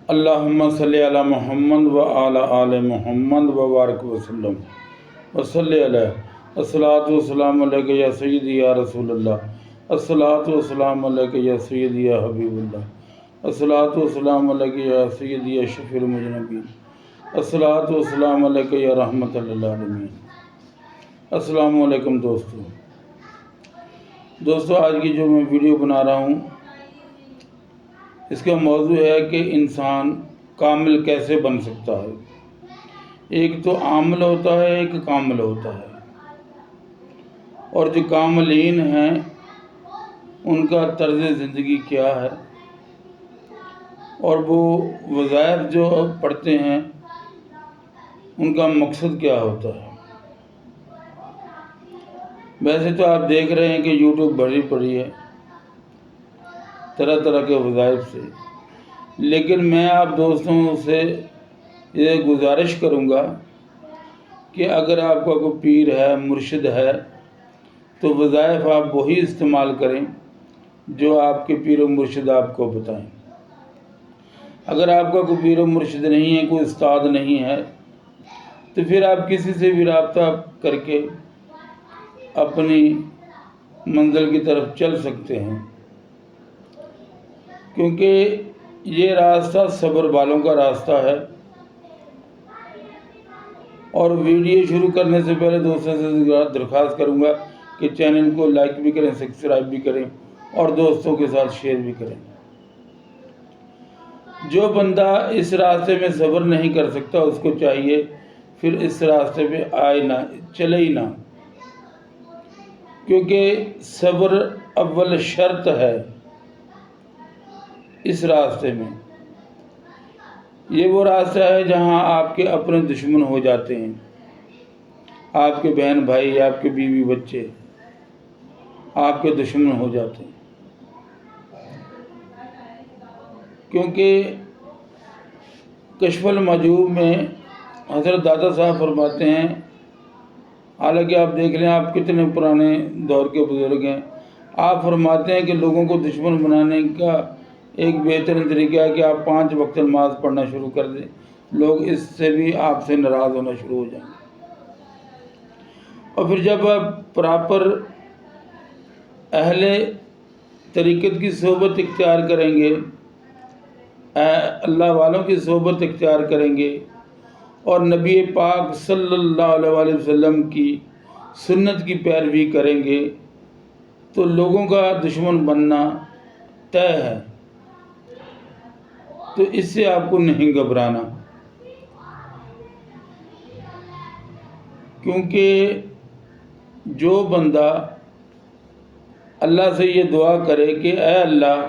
اللہم صلی علی محمد و علی آل محمد و بارک وسلم وصلی علیہ الصلاۃ والسلام علیک یا سیدی یا رسول اللہ الصلاۃ والسلام علیک یا سیدی یا حبیب اللہ الصلاۃ والسلام علیک یا سیدی یا شفیع المذنبین الصلاۃ والسلام علیک یا رحمت للعالمین۔ السلام علیکم دوستو، آج کی جو میں ویڈیو بنا رہا ہوں اس کا موضوع ہے کہ انسان کامل کیسے بن سکتا ہے۔ ایک تو عامل ہوتا ہے، ایک کامل ہوتا ہے، اور جو کاملین ہیں ان کا طرز زندگی کیا ہے اور وہ وظائف جو پڑھتے ہیں ان کا مقصد کیا ہوتا ہے۔ ویسے تو آپ دیکھ رہے ہیں کہ یوٹیوب بھری پڑی ہے طرح طرح کے وظائف سے، لیکن میں آپ دوستوں سے یہ گزارش کروں گا کہ اگر آپ کا کوئی پیر ہے، مرشد ہے، تو وظائف آپ وہی استعمال کریں جو آپ کے پیر و مرشد آپ کو بتائیں۔ اگر آپ کا کوئی پیر و مرشد نہیں ہے، کوئی استاد نہیں ہے، تو پھر آپ کسی سے بھی رابطہ کر کے اپنی منزل کی طرف چل سکتے ہیں، کیونکہ یہ راستہ صبر والوں کا راستہ ہے۔ اور ویڈیو شروع کرنے سے پہلے دوستوں سے درخواست کروں گا کہ چینل کو لائک بھی کریں، سبسکرائب بھی کریں اور دوستوں کے ساتھ شیئر بھی کریں۔ جو بندہ اس راستے میں صبر نہیں کر سکتا اس کو چاہیے پھر اس راستے پہ آئے نہ، چلے ہی نہ، کیونکہ صبر اول شرط ہے اس راستے میں۔ یہ وہ راستہ ہے جہاں آپ کے اپنے دشمن ہو جاتے ہیں، آپ کے بہن بھائی، آپ کے بیوی بچے آپ کے دشمن ہو جاتے ہیں، کیونکہ کشف المحجوب میں حضرت دادا صاحب فرماتے ہیں، حالانکہ آپ دیکھ لیں آپ کتنے پرانے دور کے بزرگ ہیں، آپ فرماتے ہیں کہ لوگوں کو دشمن بنانے کا ایک بہترین طریقہ ہے کہ آپ 5 وقت نماز پڑھنا شروع کر دیں، لوگ اس سے بھی آپ سے ناراض ہونا شروع ہو جائیں گے۔ اور پھر جب آپ پراپر اہل طریقت کی صحبت اختیار کریں گے، اللہ والوں کی صحبت اختیار کریں گے اور نبی پاک صلی اللہ علیہ وسلم کی سنت کی پیروی کریں گے تو لوگوں کا دشمن بننا طے ہے۔ تو اس سے آپ کو نہیں گھبرانا، کیونکہ جو بندہ اللہ سے یہ دعا کرے کہ اے اللہ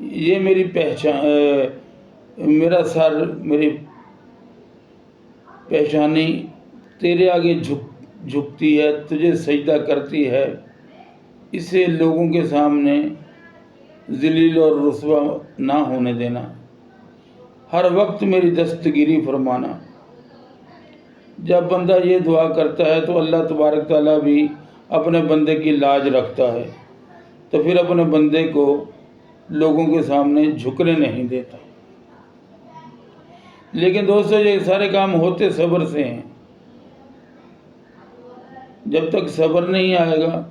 یہ میری پہچان، میرا سر، میری پیشانی تیرے آگے جھکتی ہے، تجھے سجدہ کرتی ہے، اسے لوگوں کے سامنے ذلیل اور رسوا نہ ہونے دینا، ہر وقت میری دستگیری فرمانا۔ جب بندہ یہ دعا کرتا ہے تو اللہ تبارک تعالیٰ بھی اپنے بندے کی لاج رکھتا ہے، تو پھر اپنے بندے کو لوگوں کے سامنے جھکنے نہیں دیتا۔ لیکن دوستو یہ سارے کام ہوتے صبر سے ہیں۔ جب تک صبر نہیں آئے گا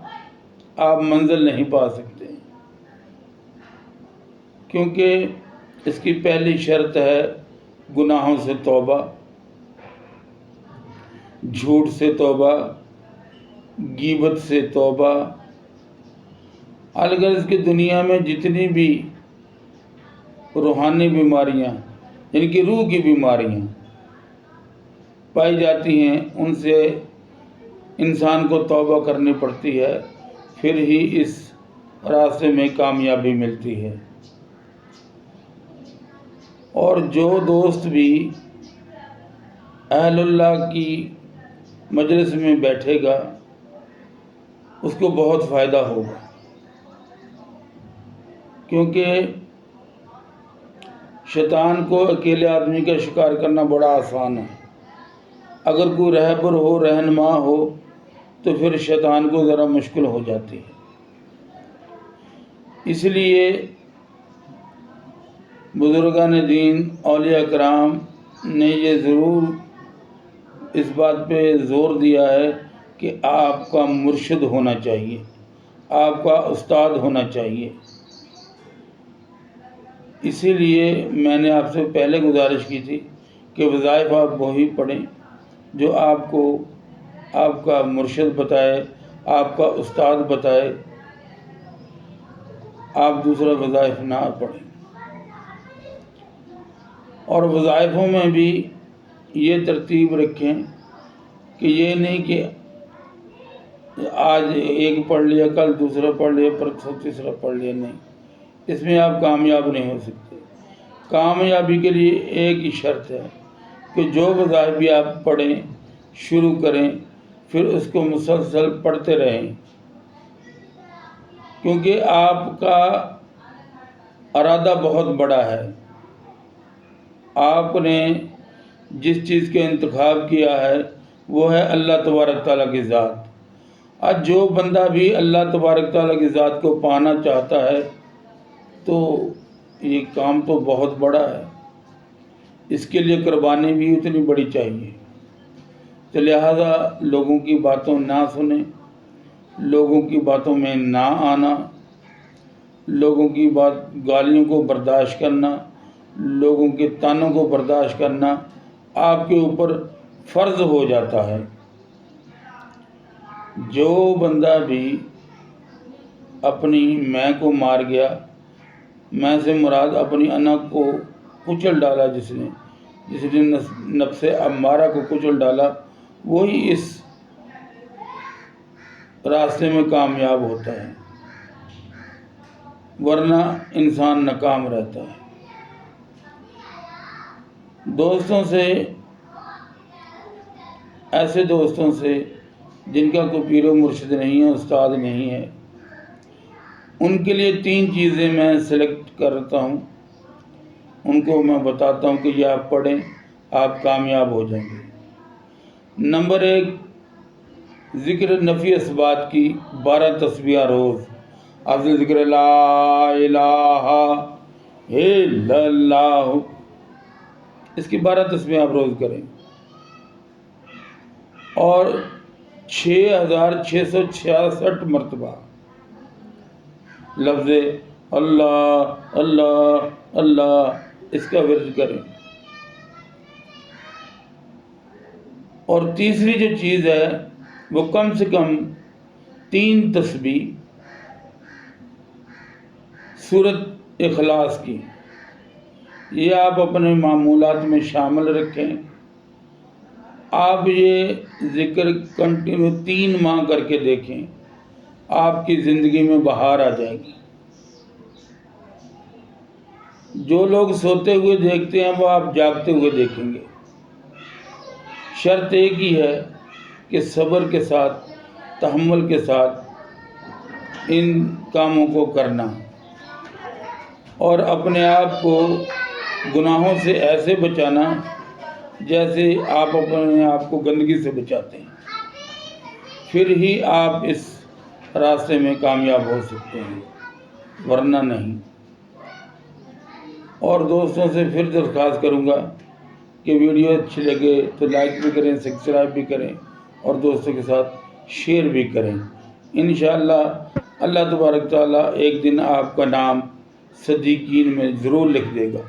آپ منزل نہیں پا سکتے، کیونکہ اس کی پہلی شرط ہے گناہوں سے توبہ، جھوٹ سے توبہ، غیبت سے توبہ۔ اگر اس کی دنیا میں جتنی بھی روحانی بیماریاں، یعنی کہ روح کی بیماریاں پائی جاتی ہیں، ان سے انسان کو توبہ کرنی پڑتی ہے، پھر ہی اس راستے میں کامیابی ملتی ہے۔ اور جو دوست بھی اہل اللہ کی مجلس میں بیٹھے گا اس کو بہت فائدہ ہوگا، کیونکہ شیطان کو اکیلے آدمی کا شکار کرنا بڑا آسان ہے۔ اگر کوئی رہبر ہو، رہنما ہو، تو پھر شیطان کو ذرا مشکل ہو جاتی ہے۔ اس لیے بزرگان دین اولیاء کرام نے یہ ضرور اس بات پہ زور دیا ہے کہ آپ کا مرشد ہونا چاہیے، آپ کا استاد ہونا چاہیے۔ اسی لیے میں نے آپ سے پہلے گزارش کی تھی کہ وظائف آپ وہی پڑھیں جو آپ کو آپ کا مرشد بتائے، آپ کا استاد بتائے، آپ دوسرا وظائف نہ پڑھیں۔ اور وظائفوں میں بھی یہ ترتیب رکھیں کہ یہ نہیں کہ آج ایک پڑھ لیا، کل دوسرا پڑھ لیا، پرسوں تیسرا پڑھ لیا، نہیں، اس میں آپ کامیاب نہیں ہو سکتے۔ کامیابی کے لیے ایک ہی شرط ہے کہ جو وظائف بھی آپ پڑھیں، شروع کریں، پھر اس کو مسلسل پڑھتے رہیں، کیونکہ آپ کا ارادہ بہت بڑا ہے۔ آپ نے جس چیز کا انتخاب کیا ہے وہ ہے اللہ تبارک تعالیٰ کی ذات۔ آج جو بندہ بھی اللہ تبارک تعالیٰ کی ذات کو پانا چاہتا ہے تو یہ کام تو بہت بڑا ہے، اس کے لیے قربانی بھی اتنی بڑی چاہیے۔ تو لہذا لوگوں کی باتوں نہ سنیں، لوگوں کی باتوں میں نہ آنا، لوگوں کی گالیوں کو برداشت کرنا، لوگوں کے طعنوں کو برداشت کرنا آپ کے اوپر فرض ہو جاتا ہے۔ جو بندہ بھی اپنی میں کو مار گیا، میں سے مراد اپنی انا کو کچل ڈالا، جس نے نفس امارہ کو کچل ڈالا، وہی اس راستے میں کامیاب ہوتا ہے، ورنہ انسان ناکام رہتا ہے۔ دوستوں سے، ایسے دوستوں سے جن کا کوئی پیر و مرشد نہیں ہے، استاد نہیں ہے، ان کے لیے 3 چیزیں میں سلیکٹ کرتا ہوں، ان کو میں بتاتا ہوں کہ یہ آپ پڑھیں، آپ کامیاب ہو جائیں گے۔ نمبر 1، ذکر نفی اثبات کی 12 تسبیحہ روز، افضل ذکر لا الہ الا اللہ، اس کی 12 تسبیحہ آپ روز کریں، اور 6666 مرتبہ لفظ اللہ اللہ اللہ اس کا ورد کریں۔ اور تیسری جو چیز ہے وہ کم سے کم 3 تسبیح سورۃ اخلاص کی، یہ آپ اپنے معمولات میں شامل رکھیں۔ آپ یہ ذکر کنٹینیو 3 ماہ کر کے دیکھیں، آپ کی زندگی میں بہار آ جائے گی۔ جو لوگ سوتے ہوئے دیکھتے ہیں وہ آپ جاگتے ہوئے دیکھیں گے۔ شرط ایک ہی ہے کہ صبر کے ساتھ، تحمل کے ساتھ ان کاموں کو کرنا، اور اپنے آپ کو گناہوں سے ایسے بچانا جیسے آپ اپنے آپ کو گندگی سے بچاتے ہیں، پھر ہی آپ اس راستے میں کامیاب ہو سکتے ہیں، ورنہ نہیں۔ اور دوستوں سے پھر درخواست کروں گا کہ ویڈیو اچھی لگے تو لائک بھی کریں، سبسکرائب بھی کریں، اور دوستوں کے ساتھ شیئر بھی کریں۔ انشاءاللہ اللہ تبارک تعالیٰ ایک دن آپ کا نام صدیقین میں ضرور لکھ دے گا۔